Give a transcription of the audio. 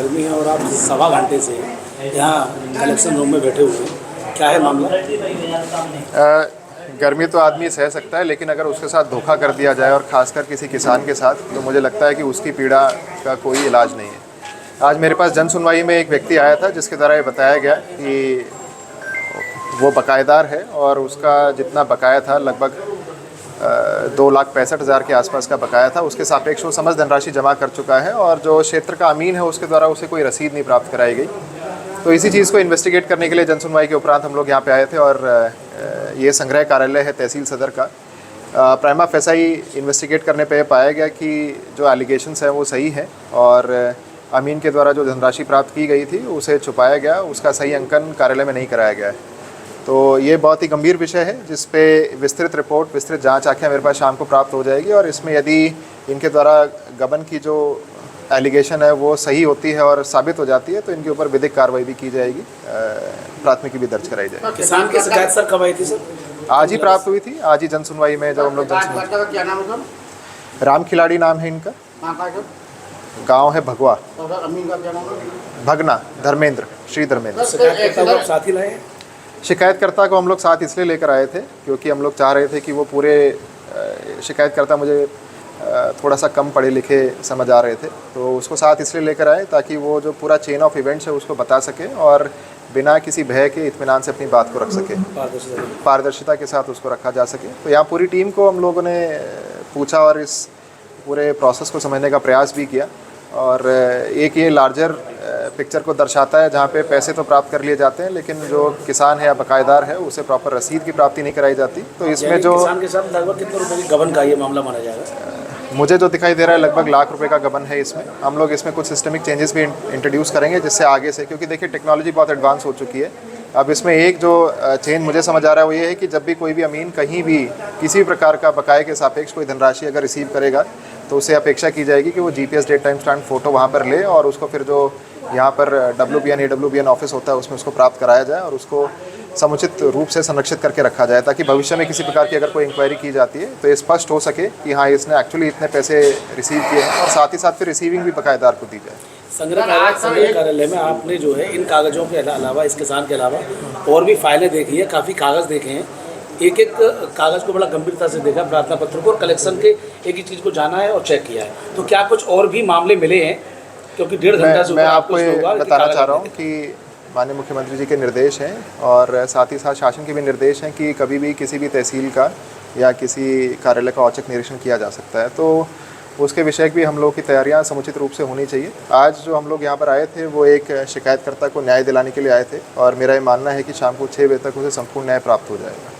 गर्मी है और आप सवा घंटे से यहाँ कलेक्शन रूम में बैठे हुए हैं, क्या है मामला? गर्मी तो आदमी सह सकता है, लेकिन अगर उसके साथ धोखा कर दिया जाए और ख़ासकर किसी किसान के साथ, तो मुझे लगता है कि उसकी पीड़ा का कोई इलाज नहीं है। आज मेरे पास जन सुनवाई में एक व्यक्ति आया था जिसके द्वारा ये बताया गया कि वो बकायेदार है और उसका जितना बकाया था लगभग 2,65,000 के आसपास का बकाया था, उसके सापेक्ष वो समझ धनराशि जमा कर चुका है और जो क्षेत्र का अमीन है उसके द्वारा उसे कोई रसीद नहीं प्राप्त कराई गई। तो इसी चीज़ को इन्वेस्टिगेट करने के लिए जन सुनवाई के उपरांत हम लोग यहाँ पे आए थे और ये संग्रह कार्यालय है तहसील सदर का। प्राइमा फेसाई इन्वेस्टिगेट करने पे पाया गया कि जो एलिगेशंस हैं वो सही है और अमीन के द्वारा जो धनराशि प्राप्त की गई थी उसे छुपाया गया, उसका सही अंकन कार्यालय में नहीं कराया गया है। तो ये बहुत ही गंभीर विषय है जिस पे विस्तृत रिपोर्ट, विस्तृत जांच आंखें मेरे पास शाम को प्राप्त हो जाएगी और इसमें यदि इनके द्वारा गबन की जो एलिगेशन है वो सही होती है और साबित हो जाती है तो इनके ऊपर विधिक कार्रवाई भी की जाएगी, प्राथमिकी भी दर्ज कराई जाएगी। किसान की शिकायत सर कब आई थी सर? आज ही प्राप्त हुई थी, आज ही जन सुनवाई में जब हम लोग क्या नाम है? राम खिलाड़ी नाम है इनका, गाँव है भगवा, अमीन का क्या नाम है? भगना, धर्मेंद्र, श्री धर्मेंद्र। साथ ही लाए? शिकायतकर्ता को हम लोग साथ इसलिए लेकर आए थे क्योंकि हम लोग चाह रहे थे कि वो पूरे शिकायतकर्ता मुझे थोड़ा सा कम पढ़े लिखे समझ आ रहे थे, तो उसको साथ इसलिए लेकर आए ताकि वो जो पूरा चेन ऑफ इवेंट्स है उसको बता सके और बिना किसी भय के इत्मीनान से अपनी बात को रख सके, पारदर्शिता के साथ उसको रखा जा सके। तो यहाँ पूरी टीम को हम लोगों ने पूछा और इस पूरे प्रोसेस को समझने का प्रयास भी किया और एक ये लार्जर पिक्चर को दर्शाता है जहाँ पे पैसे तो प्राप्त कर लिए जाते हैं लेकिन जो किसान है या बकायेदार है उसे प्रॉपर रसीद की प्राप्ति नहीं कराई जाती। तो इसमें जो किसान के साथ लगभग कितने रुपए की गबन का ये मामला माना जाएगा? मुझे जो दिखाई दे रहा है लगभग लाख रुपए का गबन है इसमें। हम लोग इसमें कुछ सिस्टमिक चेंजेस भी इंट्रोड्यूस करेंगे जिससे आगे से, क्योंकि देखिए टेक्नोलॉजी बहुत एडवांस हो चुकी है। अब इसमें एक जो चेंज मुझे समझ आ रहा है वो ये है कि जब भी कोई भी अमीन कहीं भी किसी भी प्रकार का बकाये के सापेक्ष कोई धनराशि अगर रिसीव करेगा तो उससे अपेक्षा की जाएगी कि वो GPS date time stamp photo वहाँ पर ले और उसको फिर जो यहाँ पर WBN AWBN ऑफिस होता है उसमें उसको प्राप्त कराया जाए और उसको समुचित रूप से संरक्षित करके रखा जाए ताकि भविष्य में किसी प्रकार की अगर कोई इंक्वायरी की जाती है तो ये स्पष्ट हो सके कि हाँ इसने एक्चुअली इतने पैसे रिसीव किए हैं और साथ ही साथ फिर रिसीविंग भी बकायेदार को दी जाए। संग्रह कार्यालय में आपने जो है इन कागज़ों के अलावा, इस किसान के अलावा और भी फाइलें देखी है, काफ़ी कागज़ देखे हैं, एक एक कागज़ को बड़ा गंभीरता से देखा, प्रार्थना पत्र को और कलेक्शन के एक ही चीज़ को जाना है और चेक किया है। तो क्या कुछ और भी मामले मिले हैं? क्योंकि 1.5 घंटा से मैं आपको ये बताना चाह रहा हूँ कि माननीय मुख्यमंत्री जी के निर्देश हैं और साथ ही साथ शासन के भी निर्देश हैं कि कभी भी किसी भी तहसील का या किसी कार्यालय का औचक निरीक्षण किया जा सकता है, तो उसके विषय भी हम लोग की तैयारियां समुचित रूप से होनी चाहिए। आज जो हम लोग यहाँ पर आए थे वो एक शिकायतकर्ता को न्याय दिलाने के लिए आए थे और मेरा ये मानना है कि शाम को 6 बजे तक उसे संपूर्ण न्याय प्राप्त हो जाएगा।